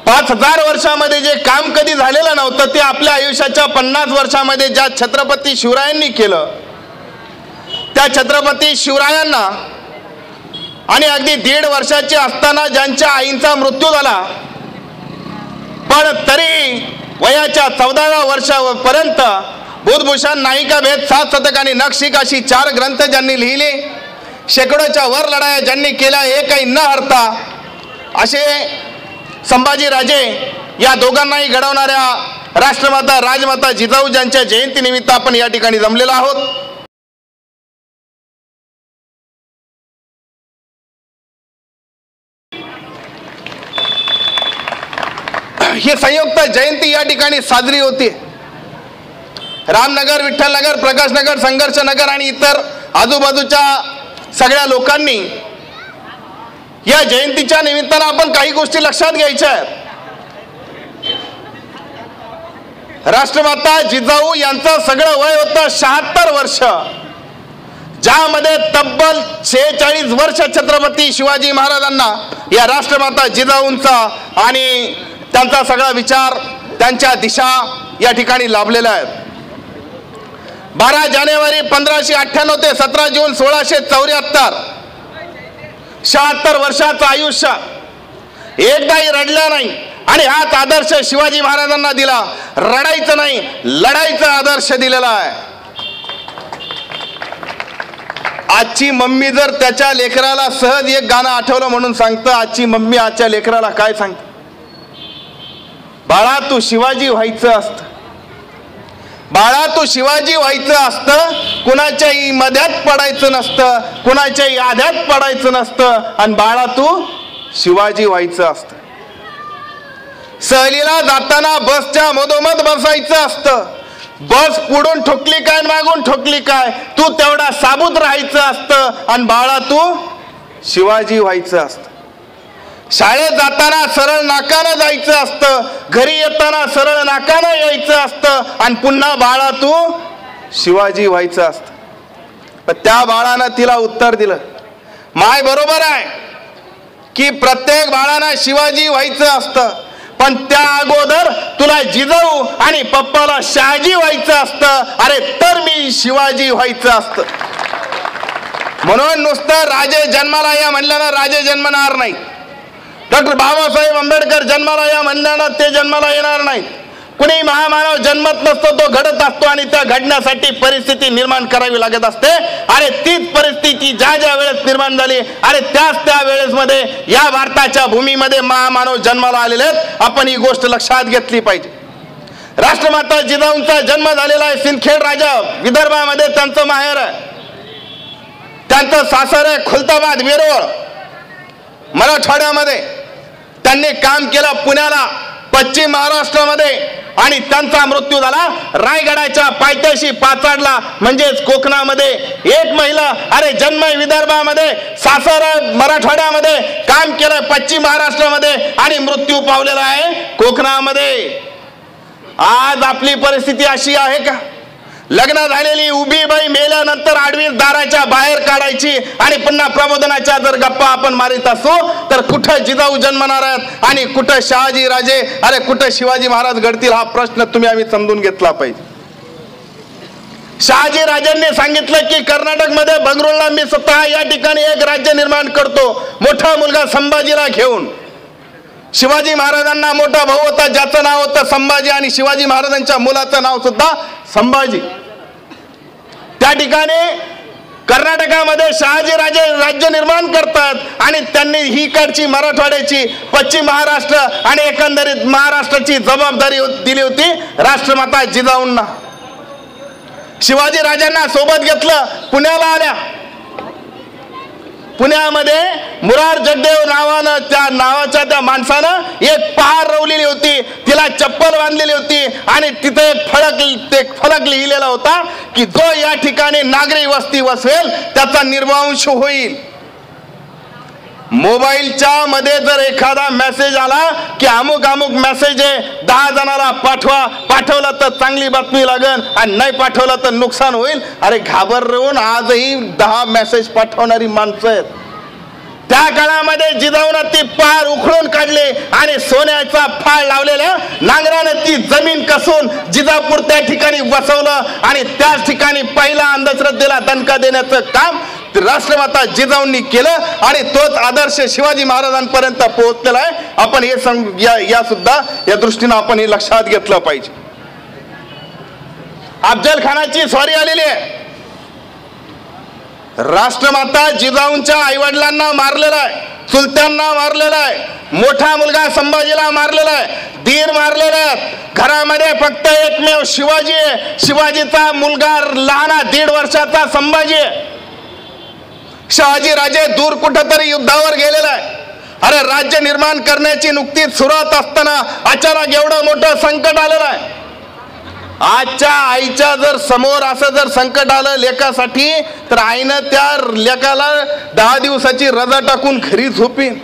5000 वर्षामध्ये जे काम कधी झालेलं नव्हतं ते आपल्या आयुष्याच्या 50 वर्षामध्ये ज्या छत्रपती शिवरायांनी केलं, त्या छत्रपती शिवरायांना आणि अगदी 1.5 वर्षाची असताना ज्यांच्या आईंचा मृत्यू झाला, पण तरी वयाच्या 14व्या वर्षापर्यंत बुधभूषण, नायिका भेद, 7 शतक आणि नखशिख अशी 4 ग्रंथ ज्यांनी लिहिले, शेकडोच्या वर लढाया ज्यांनी केल्या, हे काही न हरता असे संभाजी राजे या दोघांनाही घडवणाऱ्या राष्ट्रमाता राजमाता जिजाऊ ज्यांच्या जयंतीनिमित्त आपण या ठिकाणी जमलेलो आहोत. ही संयुक्त जयंती या ठिकाणी साजरी होती. रामनगर, विठ्ठलनगर, प्रकाशनगर, संघर्षनगर आणि इतर आजूबाजूच्या सगळ्या लोकांनी या जयंतीच्या निमित्तानं आपण काही गोष्टी लक्षात घ्यायच्या आहेत. राष्ट्रमाता जिजाऊ यांचं सगळं वय होतं 76 वर्ष, ज्यामध्ये तब्बल 46 वर्ष छत्रपती शिवाजी महाराजांना या राष्ट्रमाता जिजाऊंचा आणि त्यांचा सगळा विचार, त्यांच्या दिशा या ठिकाणी लाभलेल्या आहेत. 12 जानेवारी 1598 ते 17 जून 1674, 76 वर्षाचं आयुष्य, एकदाही रडलं नाही. आणि हाच आदर्श शिवाजी महाराजांना दिला. रडायचं नाही, लढायचा आदर्श दिलेला आहे. आजची मम्मी जर त्याच्या लेकराला सहज एक गाणं आठवलं म्हणून सांगतं, आजची मम्मी आजच्या लेकराला काय सांगते? बाळा तू शिवाजी व्हायचं असतं, बाळा तू शिवाजी व्हायचं असतं, कुणाच्याही मध्यात पडायचं नसतं, कुणाच्याही आध्यात पडायचं नसतं, आणि बाळा तू शिवाजी व्हायचं असतं. सहलीला जाताना बसच्या मधोमध बसायचं असतं. बस पुढून ठोकली काय मागून ठोकली काय, तू तेवढा साबूत राहायचं असतं, आणि बाळा तू शिवाजी व्हायचं असतं. शाळेत जाताना सरळ नाकानं जायचं असतं, घरी येताना सरळ नाकानं यायचं असतं, आणि पुन्हा बाळा तू शिवाजी व्हायचं असतं. पण त्या बाळानं तिला उत्तर दिलं, माय बरोबर आहे की प्रत्येक बाळानं शिवाजी व्हायचं असतं, पण त्या अगोदर तुला जिजाऊ आणि पप्पाला शहाजी व्हायचं असतं. अरे तर मी शिवाजी व्हायचं असतं. म्हणून नुसतं राजे जन्माला या म्हणल्यानं राजे जन्मणार नाही. डॉक्टर बाबासाहेब आंबेडकर जन्माला या म्हणल्यानं ते जन्माला येणार नाहीत. कुणी महामानव जन्मत नसतो, तो घडत असतो, आणि त्या घडण्यासाठी परिस्थिती निर्माण करावी लागत असते. अरे तीच परिस्थिती ज्या ज्या वेळेस निर्माण झाली, अरे त्या वेळेस मध्ये या भारताच्या भूमीमध्ये महामानव जन्माला आलेले आहेत. आपण ही गोष्ट लक्षात घेतली पाहिजे. राष्ट्रमाता जिजाऊंचा जन्म झालेला आहे सिंदखेड राजा, विदर्भामध्ये त्यांचं माहेर आहे. त्यांचं सासर आहे खुलताबाद, वेरूळ, मराठवाड्यामध्ये. त्यांनी काम केलं पुण्याला, पश्चिम महाराष्ट्रामध्ये, आणि त्यांचा मृत्यू झाला रायगडाच्या पायथ्याशी पाचाडला, म्हणजेच कोकणामध्ये. एक महिला, अरे जन्म विदर्भामध्ये, सासर मराठवाड्यामध्ये, काम केलं पश्चिम महाराष्ट्रामध्ये, आणि मृत्यू पावलेला आहे कोकणामध्ये. आज आपली परिस्थिती अशी आहे का? लग्न झालेली उभी बाई मेल्यानंतर आडवी दाराच्या बाहेर काढायची, आणि पुन्हा प्रबोधनाच्या जर गप्पा आपण मारित असू तर कुठं जिजाऊ जन्मणार आहेत आणि कुठं शहाजी राजे, अरे कुठं शिवाजी महाराज घडतील? हा प्रश्न तुम्ही आम्ही समजून घेतला पाहिजे. शहाजी राजांनी सांगितलं की कर्नाटकमध्ये बंगळुरूला मी स्वतः या ठिकाणी एक राज्य निर्माण करतो, मोठा मुलगा संभाजीला घेऊन. शिवाजी महाराजांना मोठा भाऊ होता ज्याचं नाव होतं संभाजी, आणि शिवाजी महाराजांच्या मुलाचं नाव सुद्धा संभाजी. त्या ठिकाणी कर्नाटकामध्ये शहाजी राजे राज्य निर्माण करतात, आणि त्यांनी ही कडची मराठवाड्याची, पश्चिम महाराष्ट्र आणि एकंदरीत महाराष्ट्राची जबाबदारी दिली होती राष्ट्रमाता जिजाऊंना. शिवाजी राजांना सोबत घेतलं, पुण्याला आल्या. पुण्यामध्ये मुरार जगदेव नावानं त्या माणसानं एक पहार रवलेली होती, तिला चप्पल बांधलेली होती, आणि तिथे एक फलक लिहिलेला होता की जो या ठिकाणी नागरी वस्ती वसवेल त्याचा निर्वंश होईल. मोबाईलच्या मध्ये जर एखादा मेसेज आला की अमुक अमुक मेसेज आहे, 10 जणांना पाठवलं तर चांगली बातमी लागेल, आणि नाही पाठवलं तर नुकसान होईल. अरे घाबरून आजही 10 मेसेज पाठवणारी माणसं आहेत. त्या काळामध्ये जिजाऊनं ती पार उखळून काढले आणि सोन्याचा फाळ लावलेल्या नांगरानं ती जमीन कसून जिजापूर त्या ठिकाणी बसवलं आणि त्याच ठिकाणी पहिला अंधश्रद्धेला दणका देण्याचं काम राष्ट्रमाता जिजाऊंनी केलं आणि तोच आदर्श शिवाजी महाराजांपर्यंत पोहोचलेला आहे. आपण हे या दृष्टीनं आपण हे लक्षात घेतलं पाहिजे. अफजल खानाची स्वारी आलेली आहे. राष्ट्रमाता जिजाऊंच्या आईवडिलांना मारलेला आहे, चुलत्यांना मारलेला आहे, मोठा मुलगा संभाजीला मारलेला आहे, दीर मारलेले आहेत. घरामध्ये फक्त एकमेव शिवाजी आहे. शिवाजीचा मुलगा लहाना 1.5 वर्षाचा संभाजी आहे. शहाजी राजे दूर कुठंतरी युद्धावर गेलेला आहे. अरे राज्य निर्माण करण्याची नुकतीच सुरुवात असताना अचानक एवढं मोठं संकट आलेलं आहे. आजच्या आईच्या जर समोर असं जर संकट आलं लेकासाठी तर आईनं त्या लेकाला 10 दिवसाची रजा टाकून घरी झोपीन.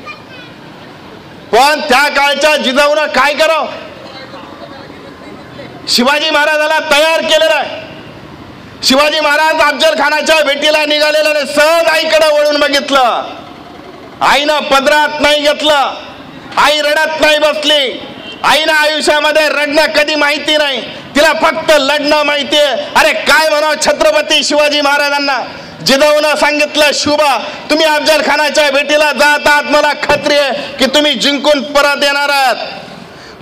पण त्या काळच्या जिजाऊनं काय करावं? शिवाजी महाराजाला तयार केलेलं आहे. शिवाजी महाराज अफजल खानाच्या भेटीला निघालेलं सहज आईकडे वळून बघितलं. आईनं पदरात नाही घेतलं. आई रडत नाही बसली. आईनं आयुष्यामध्ये रडणं कधी माहिती नाही. तिला फक्त लढणं माहितीये. अरे काय म्हणावं छत्रपती शिवाजी महाराजांना. जिजाऊनं सांगितलं, शुभा तुम्ही अफजल खानाच्या भेटीला जात आहात, मला खात्री आहे की तुम्ही जिंकून परत येणार आहात.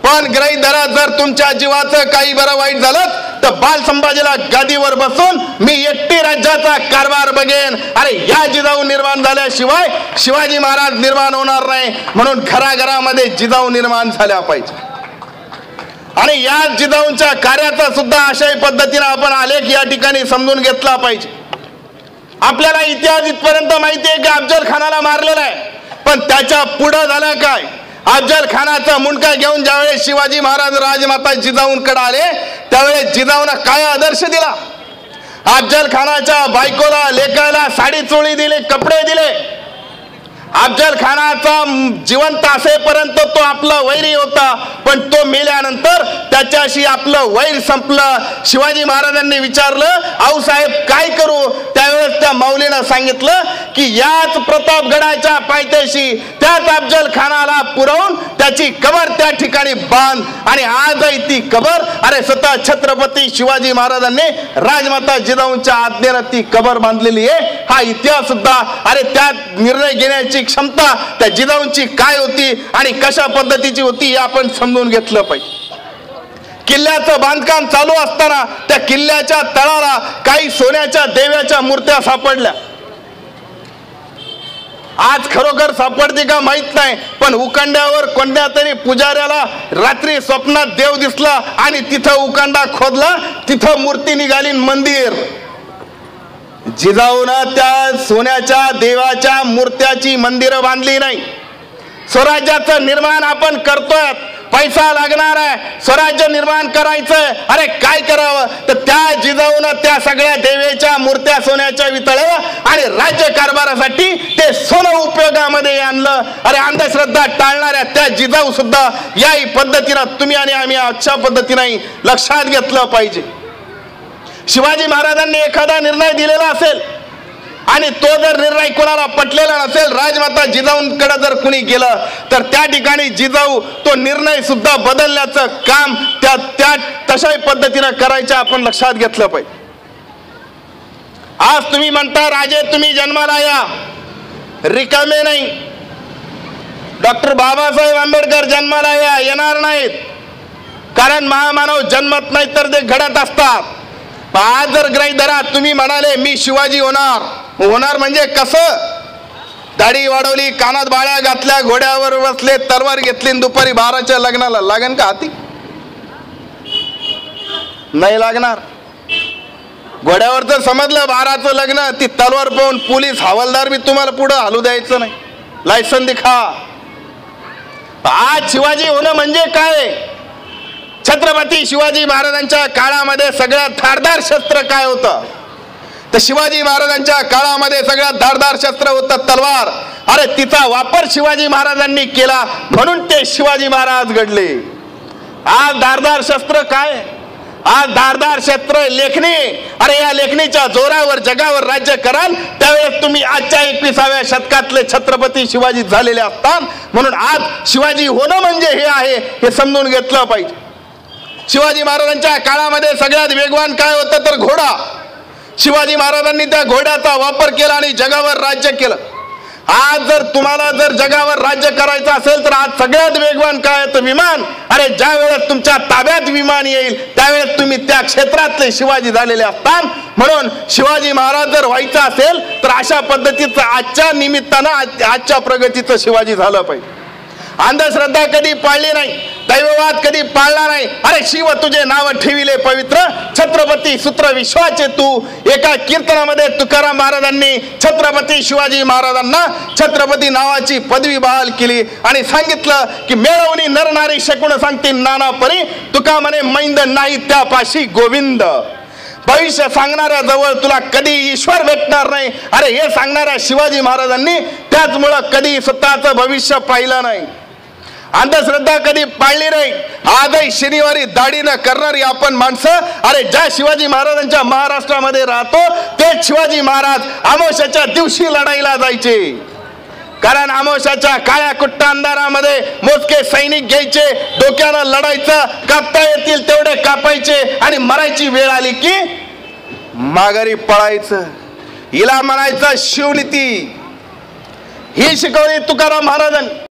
पण गृहीत धरा जर तुमच्या जीवाचं काही बरं वाईट झालं तर बाल संभाजीला गादीवर बसून मी एकटी राज्याचा कारभार बघेन. अरे या जिजाऊ निर्माण झाल्याशिवाय शिवाजी महाराज निर्माण होणार नाही. म्हणून घराघरामध्ये जिजाऊ निर्माण झाल्या पाहिजे. आणि या जिजाऊंच्या कार्याचा सुद्धा अशाही पद्धतीने आपण आलेख या ठिकाणी समजून घेतला पाहिजे. आपल्याला इतिहास इथपर्यंत माहिती आहे की अफजल खानाला मारलेला आहे. पण त्याच्या पुढे झालं काय? अफजल खानाचा मुंडका घेऊन ज्यावेळेस शिवाजी महाराज राजमाता जिजाऊंकडे आले त्यावेळेस जिजाऊंना काय आदर्श दिला? अफजल खानाच्या बायकोला लेकाला साडी चोळी दिली, कपडे दिले. अफजल खानाचा जिवंत असेपर्यंत तो आपला वैरी होता, पण तो मेल्यानंतर त्याच्याशी आपलं वैर संपलं. शिवाजी महाराजांनी विचारलं, आऊसाहेब काय करू? त्यावेळेस त्या माऊलीनं सांगितलं की याच प्रतापगडाच्या पायथ्याशी त्याच अफजल खानाला पुरवून त्याची कबर त्या ठिकाणी बांध. आणि आजही ती कबर अरे स्वतः छत्रपती शिवाजी महाराजांनी राजमाता जिजाऊंच्या आज्ञेनं ती कबर बांधलेली आहे. हा इतिहास सुद्धा अरे त्यात निर्णय घेण्याची क्षमता त्या जिजाऊंची काय होती आणि कशा पद्धतीची होती हे आपण समजून घेतलं पाहिजे. किल्ल्याचं बांधकाम चालू असताना त्या किल्ल्याच्या तळाला काही सोन्याच्या देव्याच्या मूर्त्या सापडल्या. आज खरोखर सापडते का माहित नाही, पण उकंड्यावर कोणत्या तरी पुजाऱ्याला रात्री स्वप्नात देव दिसला आणि तिथं उकंडा खोदला, तिथं मूर्ती निघाली मंदिर. जिजाऊनं त्या सोन्याच्या देवाच्या मूर्त्याची मंदिरं बांधली नाही. स्वराज्याचं निर्माण आपण करतोय, पैसा लागणार आहे, स्वराज्य निर्माण करायचं. अरे काय करावं? तर त्या जिजाऊनं त्या सगळ्या देवीच्या मूर्त्या सोन्याच्या वितळल्या आणि राज्य कारभारासाठी ते सोनं उपयोगामध्ये आणलं. अरे अंधश्रद्धा टाळणाऱ्या त्या जिजाऊ सुद्धा याही पद्धतीनं तुम्ही आणि आम्ही अशा पद्धतीने लक्षात घेतलं पाहिजे. शिवाजी महाराजांनी एखादा निर्णय दिलेला असेल आणि तो जर निर्णय कोणाला पटलेला नसेल, राजमाता जिजाऊंकडे जर कुणी गेलं तर त्या ठिकाणी जिजाऊ तो निर्णय सुद्धा बदलण्याचं काम त्या तशाही पद्धतीनं करायचं आपण लक्षात घेतलं पाहिजे. आज तुम्ही म्हणता राजे तुम्ही जन्माला या, रिकामे नाही. डॉक्टर बाबासाहेब आंबेडकर जन्माला या येणार नाहीत, कारण महामानव जन्मत नाही तर ते घडत असतात. आज जर ग्रही धरा तुम्ही म्हणाले मी शिवाजी होणार म्हणजे कसं? दाढी वाढवली, कानात बाळ्या घातल्या, घोड्यावर बसले, तलवार घेतली, दुपारी 12च्या लग्नाला लागन का हाती? नाही लागणार. घोड्यावर तर समजलं 12चं लग्न, ती तलवार पाहून पोलीस हवालदार बी तुम्हाला पुढे हलू द्यायचं नाही. लायसन दिखा. आज शिवाजी होणं म्हणजे काय? छत्रपती शिवाजी महाराजांच्या काळामध्ये सगळ्यात धारदार शस्त्र काय होतं? तर शिवाजी महाराजांच्या काळामध्ये सगळ्यात धारदार शस्त्र होतं तलवार. अरे तिचा वापर शिवाजी महाराजांनी केला म्हणून ते शिवाजी महाराज घडले. आज धारदार शस्त्र काय? आज धारदार क्षेत्र लेखणी, अरे या लेखणीच्या जोरावर जगावर राज्य कराल त्यावेळेस तुम्ही आजच्या 21व्या शतकातले छत्रपती शिवाजी झालेले असतात. म्हणून आज शिवाजी होणं म्हणजे हे आहे हे समजून घेतलं पाहिजे. शिवाजी महाराजांच्या काळामध्ये सगळ्यात वेगवान काय होतं तर घोडा. शिवाजी महाराजांनी त्या घोड्याचा वापर केला आणि जगावर राज्य केलं. आज जर तुम्हाला जर जगावर राज्य करायचं असेल तर आज सगळ्यात वेगवान काय तर विमान. अरे ज्या वेळेस तुमच्या ताब्यात विमान येईल त्यावेळेस तुम्ही त्या क्षेत्रातले शिवाजी झालेले असतात. म्हणून शिवाजी महाराज जर व्हायचं असेल तर अशा पद्धतीचं आजच्या निमित्तानं आजच्या प्रगतीचं शिवाजी झालं पाहिजे. अंधश्रद्धा कधी पाळली नाही, दैववाद कधी पाळला नाही. अरे शिव तुझे नाव ठेविले पवित्र, छत्रपती सूत्र विश्वाचे तू. एका कीर्तनामध्ये तुकाराम महाराजांनी छत्रपती शिवाजी महाराजांना छत्रपती नावाची पदवी बहाल केली आणि सांगितलं की मिळवणी नरनारी शकून सांगतील नाना परी, तुका म्हणे मैंद नाही त्यापाशी गोविंद. भविष्य सांगणाऱ्या जवळ तुला कधी ईश्वर भेटणार नाही. अरे हे सांगणाऱ्या शिवाजी महाराजांनी त्याचमुळं कधी स्वतःचं भविष्य पाहिलं नाही, अंधश्रद्धा कधी पाळली नाही. आजही शनिवारी दाढी न करणारी आपण माणसं, अरे ज्या शिवाजी महाराजांच्या महाराष्ट्रामध्ये राहतो तेच शिवाजी महाराज अमावस्याच्या दिवशी लढाईला जायचे. कारण अमावस्याच्या काळ्या कुट्ट अंधारामध्ये मोजके सैनिक घ्यायचे, डोक्यानं लढायचं, कापता येतील तेवढे कापायचे आणि मरायची वेळ आली की माघारी पळायचं. हिला म्हणायचं शिवनीती. ही शिकवली तुकाराम महाराजांनी.